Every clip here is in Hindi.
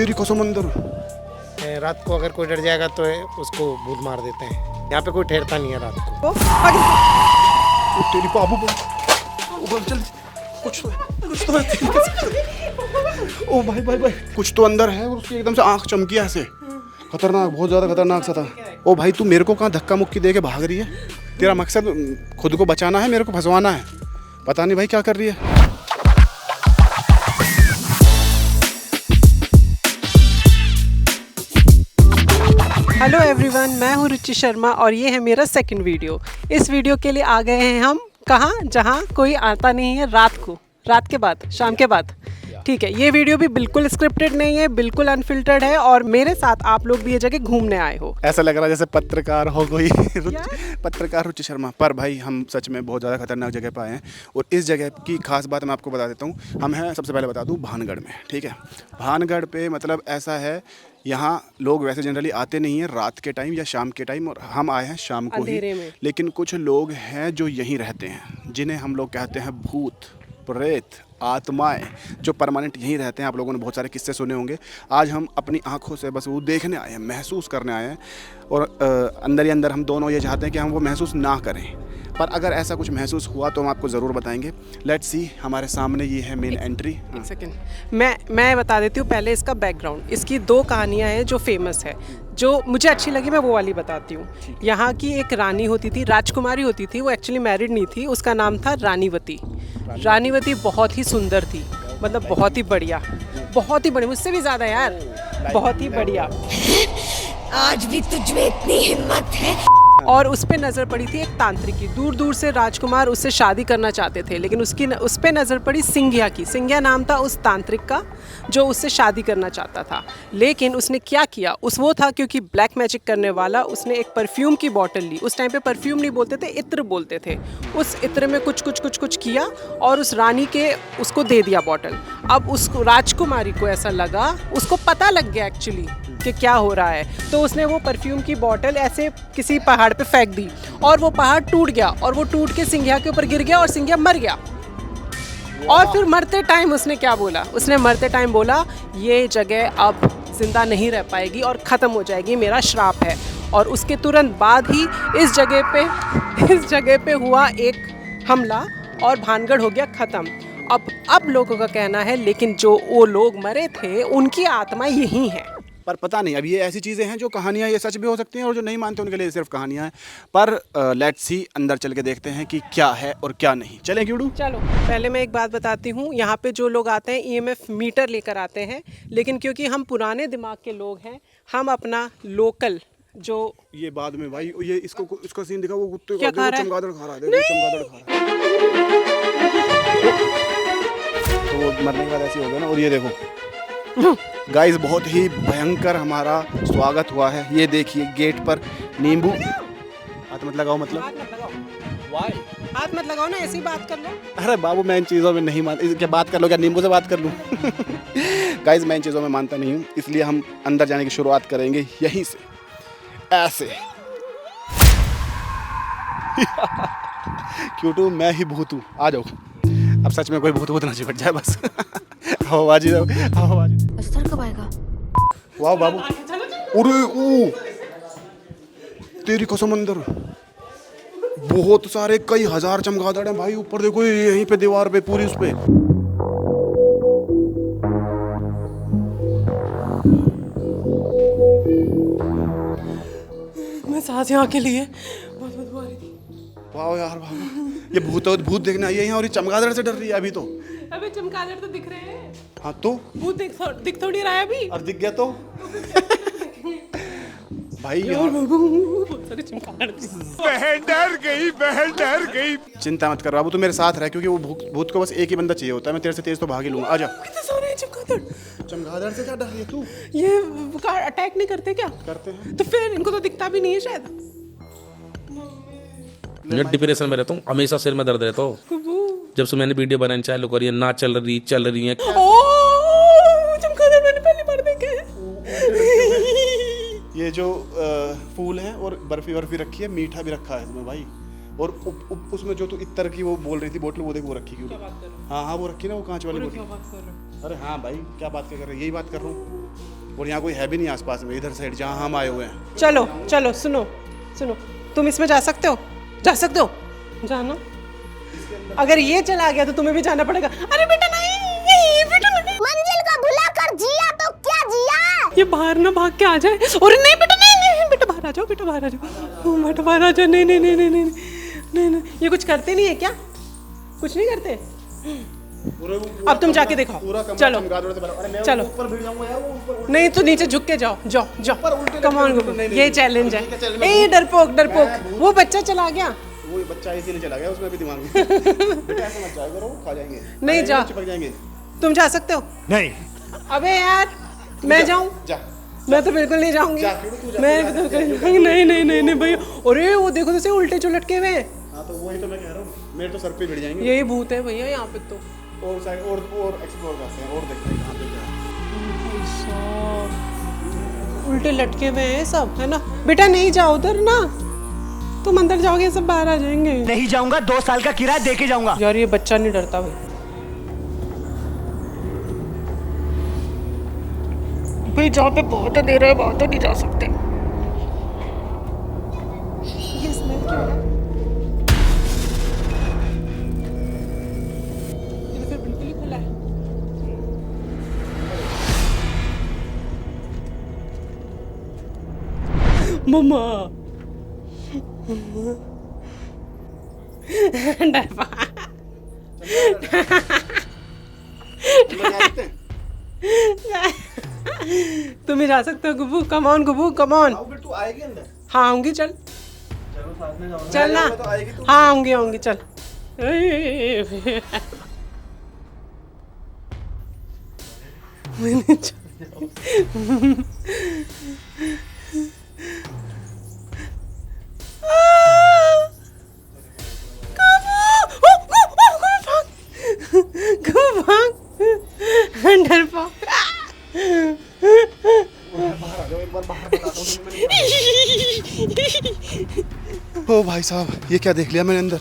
तेरी कसम अंदर। रात को अगर कोई डर जाएगा तो उसको भूत मार देते हैं। यहाँ पे कोई ठहरता नहीं है रात को। तेरी बाबू बोल चल, कुछ तो है। ओ भाई भाई भाई, कुछ तो अंदर है। और उसकी एकदम से आंख चमकी ऐसे, खतरनाक, बहुत ज्यादा खतरनाक सा था। ओ भाई, तू मेरे को कहाँ धक्का मुक्की दे के भाग रही है? तेरा मकसद खुद को बचाना है, मेरे को फंसवाना है? पता नहीं भाई क्या कर रही है। हेलो एवरीवन, मैं हूँ रुचि शर्मा और ये है मेरा सेकंड वीडियो। इस वीडियो के लिए आ गए हैं हम कहाँ, जहाँ कोई आता नहीं है रात को, रात के बाद, शाम के बाद। ठीक है, ये वीडियो भी बिल्कुल स्क्रिप्टेड नहीं है, बिल्कुल अनफिल्टर्ड है और मेरे साथ आप लोग भी ये जगह घूमने आए हो। ऐसा लग रहा है जैसे पत्रकार हो कोई। पत्रकार रुचि शर्मा। पर भाई हम सच में बहुत ज़्यादा खतरनाक जगह पर आए हैं। और इस जगह की खास बात मैं आपको बता देता हूँ। हम हैं, सबसे पहले बता दूँ, भानगढ़ में। ठीक है, भानगढ़ पे मतलब ऐसा है, यहाँ लोग वैसे जनरली आते नहीं हैं रात के टाइम या शाम के टाइम, और हम आए हैं शाम को ही। लेकिन कुछ लोग हैं जो यहीं रहते हैं, जिन्हें हम लोग कहते हैं भूत, प्रेत, आत्माएं, जो परमानेंट यहीं रहते हैं। आप लोगों ने बहुत सारे किस्से सुने होंगे। आज हम अपनी आंखों से बस वो देखने आए हैं, महसूस करने आए हैं। और अंदर ही अंदर हम दोनों ये चाहते हैं कि हम वो महसूस ना करें, पर अगर ऐसा कुछ महसूस हुआ तो हम आपको ज़रूर बताएंगे। लेट्स सी, हमारे सामने ये है मेन एंट्री। एक सेकेंड, मैं बता देती हूँ पहले इसका बैकग्राउंड। इसकी दो कहानियाँ हैं जो फेमस है, जो मुझे अच्छी लगी, मैं वो वाली बताती हूँ। यहाँ की एक रानी होती थी, राजकुमारी होती थी। वो एक्चुअली मैरिड नहीं थी, उसका नाम था रानीवती। रानीवती बहुत ही सुंदर थी, मतलब बहुत ही बढ़िया, बहुत ही बढ़िया, मुझसे भी ज़्यादा यार, बहुत ही बढ़िया। आज भी तुझ में इतनी हिम्मत है? और उस पे नज़र पड़ी थी एक तांत्रिक की। दूर दूर से राजकुमार उससे शादी करना चाहते थे, लेकिन उस पे नज़र पड़ी सिंघिया की। सिंघिया नाम था उस तांत्रिक का जो उससे शादी करना चाहता था। लेकिन उसने क्या किया, वो था क्योंकि ब्लैक मैजिक करने वाला, उसने एक परफ्यूम की बोतल ली। उस टाइम पे परफ्यूम नहीं बोलते थे, इत्र बोलते थे। उस इत्र में कुछ किया और उस रानी के उसको दे दिया बोतल। अब उस राजकुमारी को ऐसा लगा, उसको पता लग गया एक्चुअली कि क्या हो रहा है, तो उसने वो परफ्यूम की बोतल ऐसे किसी पहाड़ पे फेंक दी और वो पहाड़ टूट गया और वो टूट के सिंघिया के ऊपर गिर गया और सिंघिया मर गया। और फिर मरते टाइम उसने क्या बोला, उसने मरते टाइम बोला, ये जगह अब जिंदा नहीं रह पाएगी और ख़त्म हो जाएगी, मेरा श्राप है। और उसके तुरंत बाद ही इस जगह पे हुआ एक हमला और भानगढ़ हो गया ख़त्म। अब लोगों का कहना है, लेकिन जो वो लोग मरे थे उनकी आत्मा यही है। पर पता नहीं, अब ये ऐसी चीज़ें हैं जो कहानियाँ, ये सच भी हो सकती हैं, और जो नहीं मानते उनके लिए सिर्फ कहानियाँ हैं। पर लेट्स सी, अंदर चल के देखते हैं कि क्या है और क्या नहीं। चलें क्यों? चलो, पहले मैं एक बात बताती हूँ। यहाँ पे जो लोग आते हैं EMF मीटर लेकर आते हैं, लेकिन क्योंकि हम पुराने दिमाग के लोग हैं, हम अपना लोकल जो ये बाद में भाई, ये इसका सीन दिखा, वो कुत्ते क्या खा रहा है? चमगादड़ खा रहा है, देखो चमगादड़ खा रहा है। तो वो मरने के बाद ऐसे हो गया ना। और ये देखो गाइस, बहुत ही भयंकर हमारा स्वागत हुआ है। ये देखिए गेट पर नींबू। हाथ मत लगाओ, मतलब हाथ मत लगाओ ना, ऐसे ही बात कर लो। अरे बाबू, मैं इन चीज़ों में नहीं मानता। क्या बात कर लो, क्या नींबू से बात कर लूँ? गाइस, मैं इन चीज़ों में मानता नहीं हूँ, इसलिए हम अंदर जाने की शुरुआत करेंगे यहीं से, ऐसे। क्योंकि मैं ही भूत हूँ, आ जाओ। अब सच में कोई भूत ना चिपट जाए बस। आवाज ही अस्तर कब आएगा? वाह बाबू, अरे ओ तेरी कसम अंदर बहुत सारे, कई हजार चमगादड़ हैं भाई। ऊपर देखो, यहीं पे दीवार पे पूरी, उस पे मैं सांस यहाँ के लिए वाह यार बाबू, ये भूत देखने आई है यहाँ, और ये चमगादड़ से डर रही है अभी तो। अबे चमगादड़ तो दिख रहे हैं। हाँ तो भूत दिख थोड़ी रहा है अभी। और दिख गया तो भाई बहुत सारे चमगादड़। बहन डर गई। चिंता मत कर बाबू, तू मेरे साथ रह, क्योंकि वो भूत को बस एक ही बंदा चाहिए होता है। मैं तेरे से तेज तो भाग ही लूंगा। आजा। कितने सारे चमगादड़। चमगादड़ से क्या डर रही है तू? ये अटैक नहीं करते क्या? करते हैं तो फिर इनको तो दिखता भी नहीं है शायद। मैं डिप्रेशन में रहता हूँ, हमेशा सिर में दर्द रहता हूँ। जब से मैंने वीडियो बनानी चालू करी है, ना चल रही है। चमगादड़ मैंने पहली बार देखे हैं। ये जो फूल है और बर्फी रखी है, मीठा भी रखा है इसमें भाई। और उसमें जो तू इत्र की वो बोल रही थी बोतल, वो देख वो रखी क्यों? हाँ हाँ वो रखी ना, वो कांच वाली बोतल। अरे हाँ भाई क्या बात कर रहे हैं, यही बात कर रहा हूँ। और यहाँ कोई है भी नहीं आसपास में, इधर साइड जहाँ हम आए हुए हैं। चलो चलो सुनो सुनो, तुम इसमें जा सकते हो, जा सकते हो, जाना। अगर ये चला गया तो तुम्हें भी जाना पड़ेगा। अरे बेटा नहीं, बेटा नहीं। मंजिल को भुलाकर जिया तो क्या जिया। ये बाहर ना भाग के आ जाए। और नहीं बेटा नहीं, बेटा बाहर आ जाओ, बेटा बाहर आ जाओ, बेटा बाहर आ जाओ। नहीं नहीं नहीं नहीं नहीं नहीं नहीं, ये कुछ करते नहीं है क्या? कुछ नहीं करते? अब तुम जाके देखो, चलो चलो। नहीं तो नीचे झुक के जाओ, जाओ जाओ, कम ऑन, ये चैलेंज है। ए डरपोक डरपोक, वो बच्चा चला गया, वो बच्चा इसीलिए चला गया, उसमें भी दिमाग में। बेटा ऐसे मत जाया करो, खा जाएंगे। नहीं जा, चिपक जाएंगे। तुम जा सकते हो? नहीं। अबे यार मैं जाऊं? जा। मैं तो बिल्कुल नहीं जाऊंगी। मैं नहीं नहीं नहीं नहीं भाई। अरे वो देखो तो उल्टे जो लटके हुए हैं। हाँ तो वही तो मैं कह रहा हूँ, मेरे तो सर पे भिड़ जाएंगे। यही भूत है भैया यहाँ पे तो। और साइड और एक्सप्लोर करते हैं और देखते हैं कहाँ पे क्या है। उल्टे लटके हुए हैं सब, है ना? बेटा नहीं जाओ उधर ना, तुम अंदर जाओगे सब बाहर आ जाएंगे। नहीं जाऊंगा, 2 साल का किराया दे के जाऊंगा। यार ये बच्चा नहीं डरता भाई। भाई जहाँ पे बहुत अंधेरा है वहाँ तो नहीं जा सकते। ये स्मेल क्या है? ये तो फिर बिल्कुल ही खुला है। मम्मा डरपा। तुम ही जा सकते हो गुब्बू, कम ऑन गुब्बू, कम ऑन। तू आएगी अंदर? हाँ आऊंगी, चल चल ना। हाँ आऊंगी आऊंगी, चल। मैंने ओ भाई साहब ये क्या देख लिया मैंने अंदर।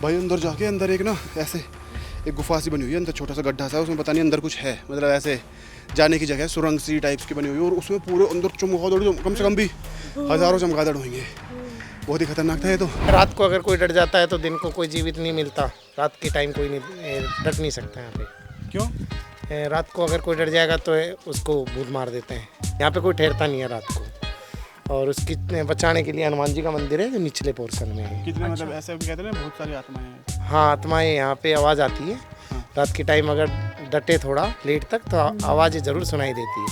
भाई अंदर जाके अंदर एक ना ऐसे एक गुफा सी बनी हुई है, अंदर छोटा सा गड्ढा सा, उसमें पता नहीं अंदर कुछ है, मतलब ऐसे जाने की जगह सुरंग सी टाइप्स की बनी हुई है। और उसमें पूरे अंदर चमगादड़, कम से कम भी हज़ारों चमगादड़ होंगे। बहुत ही खतरनाक था ये तो। रात को अगर कोई डर जाता है तो दिन को कोई जीवित नहीं मिलता। रात के टाइम कोई नहीं डट नहीं सकता यहाँ पे। क्यों? रात को अगर कोई डर जाएगा तो उसको भूत मार देते हैं। यहाँ पे कोई ठहरता नहीं है रात को। और उसकी बचाने के लिए हनुमान जी का मंदिर है जो निचले पोर्शन में है। कितने मतलब ऐसे कहते हैं बहुत सारी आत्माएं हैं। हाँ आत्माएं यहाँ पे आवाज़ आती है। रात के टाइम अगर डटे थोड़ा लेट तक तो आवाज़ ज़रूर सुनाई देती है।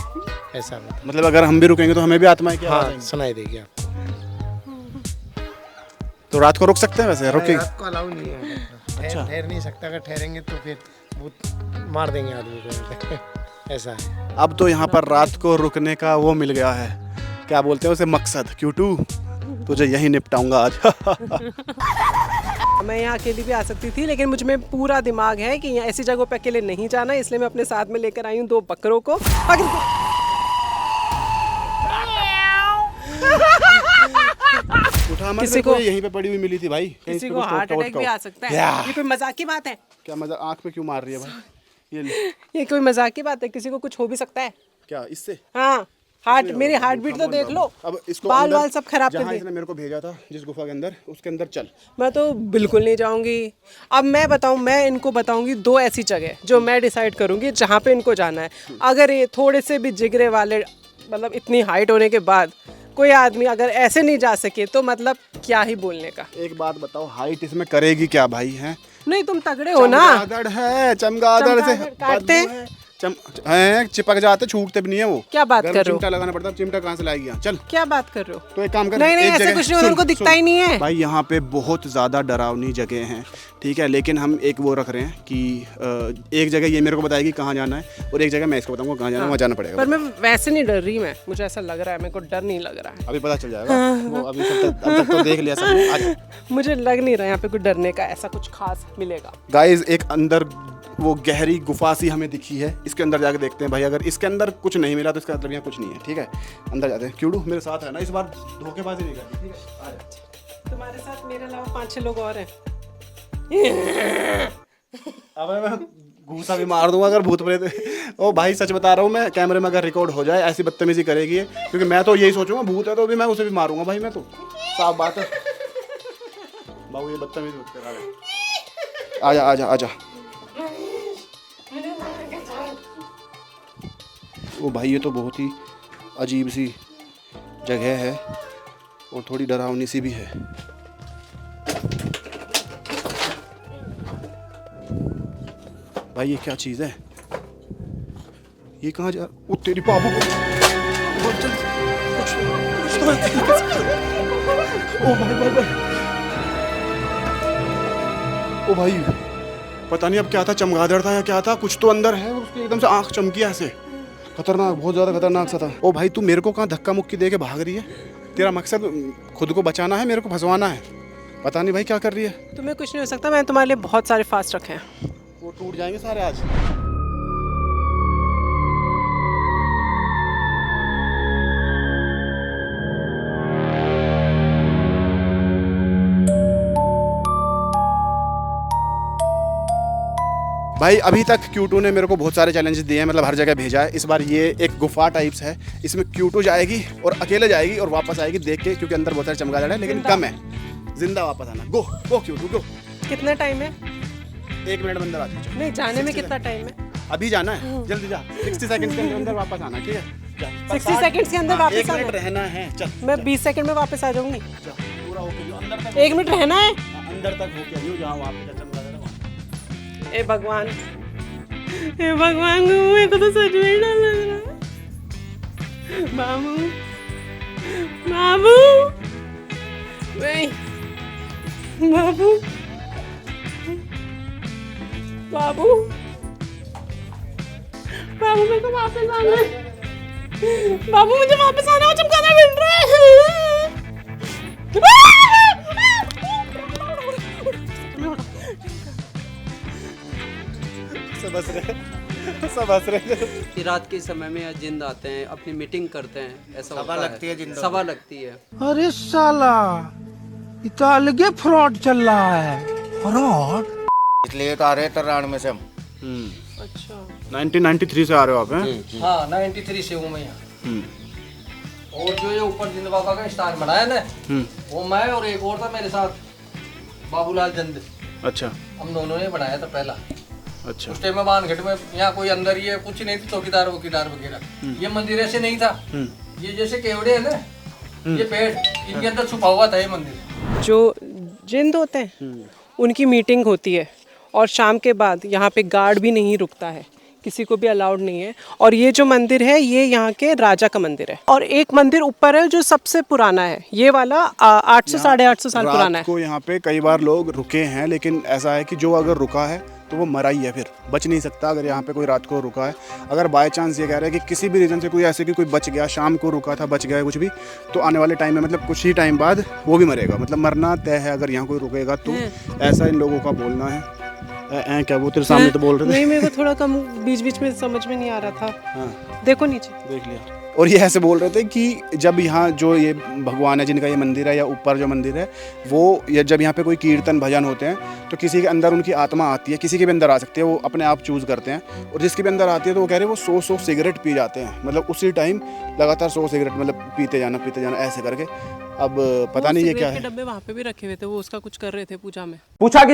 ऐसा मतलब अगर हम भी रुकेंगे तो हमें भी आत्माएं क्या? हाँ सुनाई देगी आपको। तो रात को रुक सकते हैं वैसे? रुके रात को अलाउ नहीं है। अच्छा। ठहर नहीं सकता, अगर ठहरेंगे तो फिर भूत मार देंगे आदमी को। ऐसा है। अब तो यहाँ पर रात को रुकने का वो मिल गया है, क्या बोलते हैं उसे, मकसद। क्यूटू तुझे यही निपटाऊंगा आज। मैं यहाँ अकेली भी आ सकती थी, लेकिन मुझ में पूरा दिमाग है कि यहाँ ऐसी जगहों पे अकेले नहीं जाना, इसलिए मैं अपने साथ में लेकर आई हूँ 2 बकरों को। उठा मत, किसी को यहीं पे पड़ी हुई मिली थी भाई। किसी को हार्ट अटैक भी आ सकता है। ये कोई मजाक की बात है? क्या मजाक? आँख पे क्यों मार रही है भाई? ये कोई मजाक की बात है? किसी को कुछ हो भी सकता है क्या इससे? हाँ हार्ट, मेरी हार्ट बीट तो देख लो। अब इसको बाल वाल सब खराब कर जहाँ दिए। इसने मेरे को भेजा था जिस गुफा के अंदर, उसके अंदर चल। मैं तो बिल्कुल नहीं जाऊंगी। अब मैं बताऊं, मैं इनको बताऊंगी 2 ऐसी जगह जो मैं डिसाइड करूंगी जहाँ पे इनको जाना है। अगर ये थोड़े से भी जिगरे वाले, मतलब इतनी हाइट होने के बाद कोई आदमी अगर ऐसे नहीं जा सके तो मतलब क्या ही बोलने का। एक बात बताओ, हाइट इसमें करेगी क्या भाई? है नहीं तुम तगड़े हो ना। चमगादड़ है, चमगादड़ से काटते हैं, चिपक जाते, छूटते भी नहीं है वो। क्या बात कर रहे हो? चिमटा लगाना पड़ता है, चिमटा कहाँ से लाएगी? चल क्या बात कर रहे हो? तो एक काम कर, नहीं नहीं एक ऐसे जगह- कुछ नहीं, उनको दिखता ही नहीं है भाई। यहाँ पे बहुत ज़्यादा डरावनी जगह हैं, ठीक है, लेकिन हम एक वो रख रहे हैं कि एक जगह ये मेरे को बताएगी कहाँ जाना है, और एक जगह मैं इसको बताऊंगा कहाँ जाना है, वहाँ जाना पड़ेगा। पर मैं वैसे नहीं डर रही, मैं मुझे ऐसा लग रहा है, मेरे को डर नहीं लग रहा है। अभी पता चल जाएगा वो, अभी अब तक तो देख लिया सबने। आज मुझे लग नहीं रहा यहाँ पे कुछ डरने का ऐसा कुछ खास मिलेगा। गाइस एक अंदर वो गहरी गुफा सी हमें दिखी है, इसके अंदर जाके देखते हैं भाई। अगर इसके अंदर कुछ नहीं मिला तो इसका मतलब यहाँ कुछ नहीं है, ठीक है? अंदर जाते हैं। क्यूडू मेरे साथ है ना, इस बार धोखेबाजी नहीं करनी, ठीक है? आ जा। तुम्हारे साथ मेरे अलावा 5-6 लोग और हैं। अबे मैं घूसा भी मार दूंगा अगर भूत प्रेत। ओ भाई सच बता रहा हूँ मैं, कैमरे में अगर रिकॉर्ड हो जाए ऐसी बदतमीजी करेगी ये, क्योंकि मैं तो यही सोचूंगा भूत है तो भी मैं उसे भी मारूंगा भाई, मैं तो साफ बात है। बाबू ये बदतमीजी मत करा रे। आजा आजा आजा। ओ भाई ये तो बहुत ही अजीब सी जगह है और थोड़ी डरावनी सी भी है। भाई ये क्या चीज़ है? ये कहाँ जा? ओ तेरी पापा को ओ भाई भाई ओ भाई पता नहीं अब क्या था, चमगादड़ था या क्या था, कुछ तो अंदर है। उसकी एकदम से आंख चमकी ऐसे, खतरनाक, बहुत ज़्यादा खतरनाक सा था। ओ भाई तू मेरे को कहाँ धक्का मुक्की दे के भाग रही है? तेरा मकसद खुद को बचाना है, मेरे को फंसवाना है? पता नहीं भाई क्या कर रही है। तुम्हें कुछ नहीं हो सकता, मैंने तुम्हारे लिए बहुत सारे फास्ट रखे हैं। वो टूट जाएंगे सारे आज। भाई अभी तक Q2 ने मेरे को बहुत सारे चैलेंजेस दिए हैं, मतलब हर जगह भेजा है। इस बार ये एक गुफा टाइप्स है, इसमें Q2 जाएगी और अकेले जाएगी और वापस आएगी देख के, क्योंकि अंदर बहुत सारे चमगादड़ है लेकिन कम है। जिंदा वापस आना। गो गो Q2 गो। कितना टाइम है? 1 मिनट में अंदर आ जाओ। नहीं, जाने में कितना टाइम है? अभी जाना है, जल्दी जा। 60 सेकंड्स के अंदर वापस आना, ठीक है? 60 सेकंड्स के अंदर वापस 1 मिनट आना? रहना है। चल मैं 20 सेकंड में वापस आ जाऊंगी। पूरा होके जो अंदर तक, 1 मिनट रहना है। अंदर तक होके आइयो जहाँ वहाँ पे चमगादड़ है वहाँ। ए भगवान, हे भगवान, मेरे को तो सच में ही डर लग रहा है। बाबू, बाबू, नहीं, बाबू, बाबू, बाबू, मेरे को वापस आना है। बाबू मुझे वापस आना है, चमगादड़ मिल रहा है। सब हंस रहे, सब हंस रहे। कि रात के समय में जिंद आते हैं, अपनी मीटिंग करते हैं, ऐसा सभा होता लगती है जिंदों सभा लगती है। अरे साला ये तो अलगे फ्रॉड चल रहा है। फ्रॉड इसलिए तो आ रहे हैं 93 से हम। अच्छा, 1993 से आ रहे हो आप हैं? हाँ, 93 से हूँ मैं यहाँ। और जो ये ऊपर जिंद बाबा का स्थान बनाया ना, वो मैं और एक और था मेरे साथ, बाबूलाल चंद। अच्छा हम दोनों ने बनाया था पहला। अच्छा। उस टाइम में बानघट में यहाँ कोई अंदर ये कुछ नहीं थी, चौकीदार वकीदार वगैरह। ये मंदिर ऐसे नहीं था, ये जैसे केवड़े है ना, ये पेड़, इनके अंदर छुपा हुआ था ये मंदिर। जो जिंद होते हैं उनकी मीटिंग होती है और शाम के बाद यहाँ पे गार्ड भी नहीं रुकता है, किसी को भी अलाउड नहीं है। और ये जो मंदिर है ये यहाँ के राजा का मंदिर है। और एक मंदिर ऊपर है जो सबसे पुराना है, ये वाला 800 साढ़े 800 साल पुराना है। को यहाँ पे कई बार लोग रुके हैं, लेकिन ऐसा है कि जो अगर रुका है तो वो मरा ही है, फिर बच नहीं सकता। अगर यहाँ पे कोई रात को रुका है, अगर बाय चांस ये कह रहे हैं कि किसी भी रीज़न से कोई ऐसे कि कोई बच गया, शाम को रुका था, बच गया कुछ भी, तो आने वाले टाइम में मतलब कुछ ही टाइम बाद वो भी मरेगा, मतलब मरना तय है अगर यहाँ कोई रुकेगा तो। ऐसा इन लोगों का बोलना है। क्या वो तेरे सामने तो बोल रहे थे? नहीं, मेरे को थोड़ा कम बीच बीच में समझ में नहीं आ रहा था। हाँ देखो नीचे, देख लिया। और ये ऐसे बोल रहे थे कि जब यहाँ जो ये भगवान है जिनका ये मंदिर है या ऊपर जो मंदिर है वो, या जब यहाँ पे कोई कीर्तन भजन होते हैं तो किसी के अंदर उनकी आत्मा आती है, किसी के भी अंदर आ सकती है, वो अपने आप चूज़ करते हैं। और जिसके भी अंदर आती है तो वो कह रहे हैं वो 100 सिगरेट पी जाते हैं, मतलब उसी टाइम लगातार 100 सिगरेट मतलब पीते जाना ऐसे करके। अब पता नहीं ये क्या है। डब्बे वहाँ पे भी रखे हुए थे, वो उसका कुछ कर रहे थे पूजा में। पूछा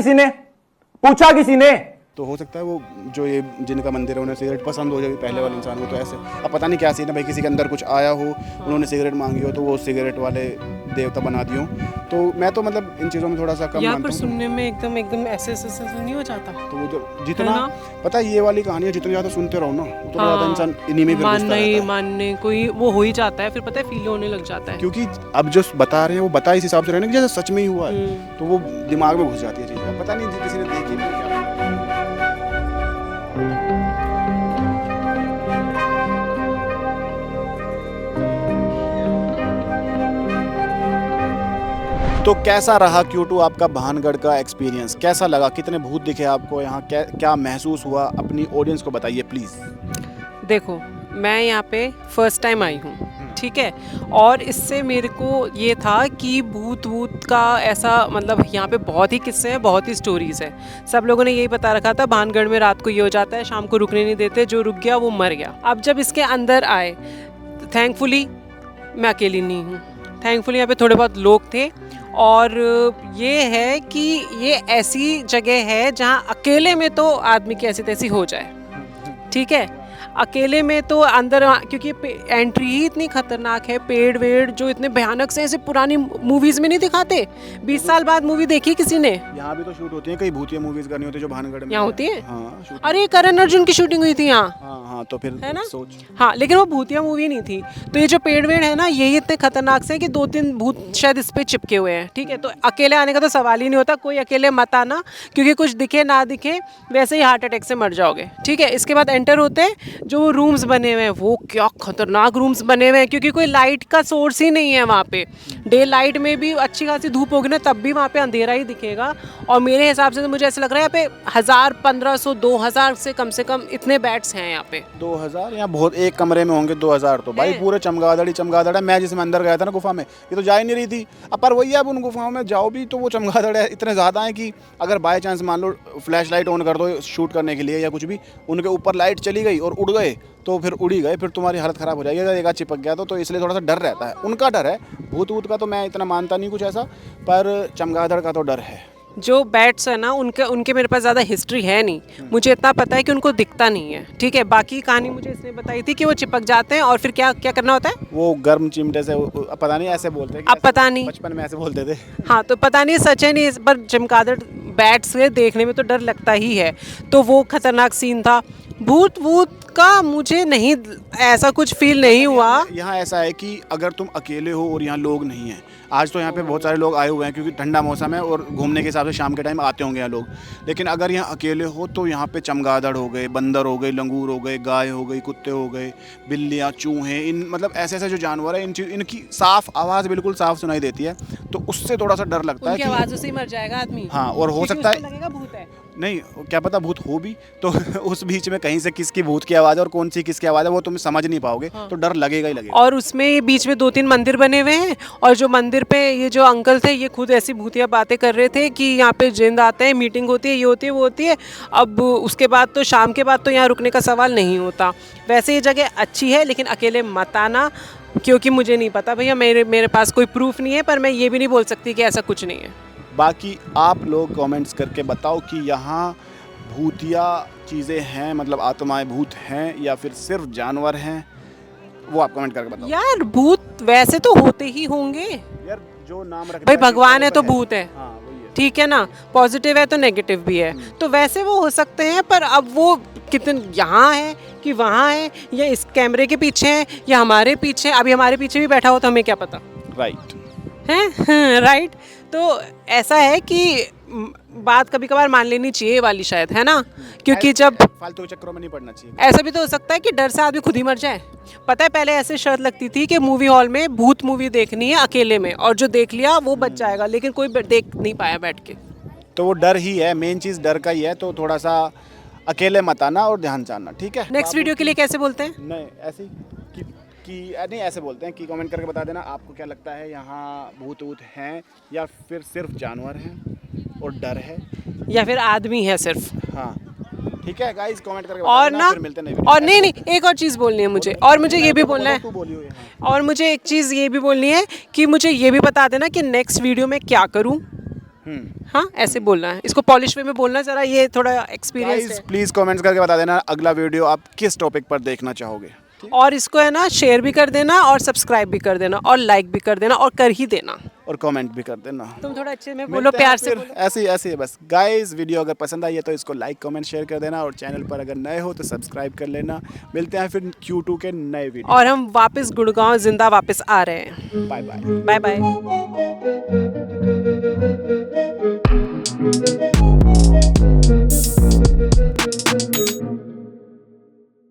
किसी ने तो हो सकता है वो जो ये जिनका मंदिर है उन्हें सिगरेट पसंद हो जाए पहले वाले इंसान को, तो ऐसे। अब पता नहीं क्या सीन है भाई, किसी के अंदर कुछ आया हो, उन्होंने सिगरेट मांगी हो तो वो सिगरेट वाले देवता बना दियो। तो मैं तो मतलब इन चीज़ों में थोड़ा सा कम यहाँ मानता पर हूँ। सुनने में एकदम ऐसे नहीं हो जाता। तो वो जो जितना है ना? पता है ये वाली कहानी है, जितना ज़्यादा सुनते रहो ना उतना ज़्यादा इंसान इन्हीं में फिर घुसता मानना ही रहता है। मानने कोई वो हो ही जाता है, फिर पता है फील होने लग जाता है। क्योंकि अब जो बता रहे हैं वो बता इस हिसाब से रहे ना कि जैसे सच में ही हुआ है, तो वो दिमाग में घुस जाती है चीज़। पता नहीं किसी ने देखी नहीं क्या। तो कैसा रहा Q2 आपका भानगढ़ का एक्सपीरियंस? कैसा लगा? कितने भूत दिखे आपको यहाँ? क्या महसूस हुआ? अपनी ऑडियंस को बताइए प्लीज़। देखो, मैं यहाँ पे फर्स्ट टाइम आई हूँ, ठीक है। और इससे मेरे को ये था कि भूत वूत का ऐसा मतलब यहाँ पे बहुत ही किस्से हैं, बहुत ही स्टोरीज़ है। सब लोगों ने यही बता रखा था भानगढ़ में रात को ये हो जाता है, शाम को रुकने नहीं देते, जो रुक गया वो मर गया। अब जब इसके अंदर आए, थैंकफुली मैं अकेली नहीं हूँ, थैंकफुली यहाँ पे थोड़े बहुत लोग थे। और ये है कि ये ऐसी जगह है जहाँ अकेले में तो आदमी की ऐसी तैसी हो जाए, ठीक है। अकेले में तो अंदर, क्योंकि एंट्री ही इतनी खतरनाक है, पेड़ वेड़ जो इतने भयानक से ऐसे पुरानी मूवीज में नहीं दिखाते। 20 साल बाद मूवी देखी किसी ने? यहाँ भी तो शूट होती है, कई भूतिया मूवीज करनी होती है जो भानगढ़ में यहाँ होती है। हाँ, शूट। अरे करण अर्जुन की शूटिंग हुई थी यहाँ। हाँ, तो फिर है ना? सोच। हाँ, लेकिन वो भूतिया मूवी नहीं थी। तो ये जो पेड़ वेड़ है ना, यही इतने खतरनाक से कि 2-3 भूत शायद इस पे चिपके हुए हैं, ठीक है। तो अकेले आने का तो सवाल ही नहीं होता, कोई अकेले मत आना, क्योंकि कुछ दिखे ना दिखे वैसे ही हार्ट अटैक से मर जाओगे, ठीक है। इसके बाद एंटर होते हैं, जो रूम्स बने हुए हैं वो क्या खतरनाक रूम्स बने हुए हैं, क्योंकि कोई लाइट का सोर्स ही नहीं है वहाँ पे। डे लाइट में भी अच्छी खासी धूप होगी ना, तब भी वहाँ पे अंधेरा ही दिखेगा। और मेरे हिसाब से तो मुझे ऐसा लग रहा है यहाँ पे 1000, 1500, 2000 से कम इतने बेड्स हैं यहाँ पे। 2000 या बहुत, एक कमरे में होंगे 2000 तो भाई पूरे चमगादड़ ही चमगादड़ है। मैं जिसमें अंदर गया था ना गुफा में, ये तो जा ही नहीं रही थी। अब पर वही, अब उन गुफाओं में जाओ भी तो वो चमगादड़ है इतने ज़्यादा हैं कि अगर बाय चांस मान लो फ्लैश लाइट ऑन कर दो शूट करने के लिए या कुछ भी, उनके ऊपर लाइट चली गई और उड़ गए तो फिर उड़ी गए, फिर तुम्हारी हालत ख़राब हो जाएगी अगर एक आध चिपक गया तो इसलिए थोड़ा सा डर रहता है। उनका डर है, भूत वूत का तो मैं इतना मानता नहीं कुछ ऐसा, पर चमगादड़ का तो डर है। जो बैट्स है ना, उनके मेरे पास ज़्यादा हिस्ट्री है नहीं, मुझे इतना पता है कि उनको दिखता नहीं है, ठीक है। बाकी कहानी मुझे इसने बताई थी कि वो चिपक जाते हैं और फिर क्या क्या करना होता है, वो गर्म चिमटे से, पता नहीं ऐसे बोलते हैं। अब पता नहीं, बचपन में ऐसे बोलते थे। हाँ, तो पता नहीं सच है नहीं, पर चमगादड़ बैट्स से देखने में तो डर लगता ही है। तो वो खतरनाक सीन था। भूत वूत का मुझे नहीं, ऐसा कुछ फील नहीं हुआ। यहाँ ऐसा है कि अगर तुम अकेले हो और यहाँ लोग नहीं हैं, आज तो यहाँ पे बहुत सारे लोग आए हुए हैं क्योंकि ठंडा मौसम है और घूमने के हिसाब से शाम के टाइम आते होंगे यहाँ लोग, लेकिन अगर यहाँ अकेले हो तो यहाँ पे चमगादड़ हो गए, बंदर हो गए, लंगूर हो गए, गाय हो गई, कुत्ते हो गए, बिल्लियाँ, चूहे, इन मतलब ऐसे ऐसे जो जानवर हैं, इनकी साफ आवाज़ बिल्कुल साफ सुनाई देती है, तो उससे थोड़ा सा डर लगता है उनकी कि आवाज़ों से ही मर जाएगा आदमी। हाँ, और हो सकता है लगेगा भूत है, नहीं, क्या पता भूत हो भी तो उस बीच में कहीं से किसकी भूत की आवाज़ है और कौन सी किसकी आवाज़ है वो तुम समझ नहीं पाओगे। हाँ। तो डर लगेगा ही लगेगा। और उसमें बीच में 2-3 मंदिर बने हुए हैं, और जो मंदिर पे ये जो अंकल थे ये खुद ऐसी भूतिया बातें कर रहे थे कि यहाँ पे जिंद आते हैं, मीटिंग होती है, ये होती है, वो होती है। अब उसके बाद तो शाम के बाद तो यहाँ रुकने का सवाल नहीं होता। वैसे ये जगह अच्छी है, लेकिन अकेले मत आना, क्योंकि मुझे नहीं पता भैया, मेरे पास कोई प्रूफ नहीं है, पर मैं ये भी नहीं बोल सकती कि ऐसा कुछ नहीं है। बाकी आप लोग कमेंट्स करके बताओ कि यहाँ भूतिया चीज़ें हैं, मतलब आत्माएं भूत हैं या फिर सिर्फ जानवर हैं, वो आप कमेंट करके बताओ। यार भूत वैसे तो होते ही होंगे यार, जो नाम रख भाई, भगवान है तो भूत है, हाँ, वही है। ठीक है ना। पॉजिटिव है तो नेगेटिव भी है, तो वैसे वो हो सकते हैं, पर अब वो कितने यहाँ है कि वहाँ है, या इस कैमरे के पीछे है या हमारे पीछे, अभी हमारे पीछे भी बैठा हो तो हमें क्या पता राइट है। राइट। तो ऐसा है कि बात कभी कभार मान लेनी चाहिए वाली शायद, है ना, क्योंकि जब फालतू चक्करों में नहीं पड़ना चाहिए। ऐसा भी तो हो सकता है कि डर से आदमी खुद ही मर जाए। पता है पहले ऐसे शर्त लगती थी कि मूवी हॉल में भूत मूवी देखनी है अकेले में, और जो देख लिया वो बच जाएगा, लेकिन कोई देख नहीं पाया बैठ के। तो वो डर ही है, मेन चीज़ डर का ही है, तो थोड़ा सा अकेले मत आना और ध्यान से आना, ठीक है। नेक्स्ट वीडियो के लिए कैसे बोलते हैं? नहीं ऐसे ही कि नहीं ऐसे बोलते हैं कि कमेंट करके बता देना आपको क्या लगता है, यहाँ भूत वूत हैं या फिर सिर्फ जानवर हैं और डर है, या फिर आदमी है सिर्फ। हाँ ठीक है गाइस, कमेंट करके और बता देना, ना, फिर मिलते हैं। और नहीं, एक और चीज़ बोलनी है मुझे, और मुझे ये भी बोलना है, तू बोलियो यहाँ। और मुझे एक चीज़ ये भी बोलनी है कि मुझे ये भी बता देना कि नेक्स्ट वीडियो में क्या करूँ। हाँ, ऐसे बोलना है, इसको पॉलिश वे में बोलना, जरा ये थोड़ा एक्सपीरियंस है। प्लीज़ कमेंट्स करके बता देना अगला वीडियो आप किस टॉपिक पर देखना चाहोगे, और इसको है ना शेयर भी कर देना, और सब्सक्राइब भी कर देना, और लाइक भी कर देना, और कर ही देना, और कमेंट भी कर देना। तुम थोड़ा अच्छे में बोलो, प्यार से बोलो। ऐसे ही बस गाइस, वीडियो अगर पसंद आई है तो इसको लाइक कमेंट शेयर कर देना, और चैनल पर अगर नए हो तो सब्सक्राइब कर लेना। मिलते हैं फिर Q2 के नए वीडियो। और हम वापस गुड़गांव जिंदा वापस आ रहे हैं। Bye bye. Bye bye.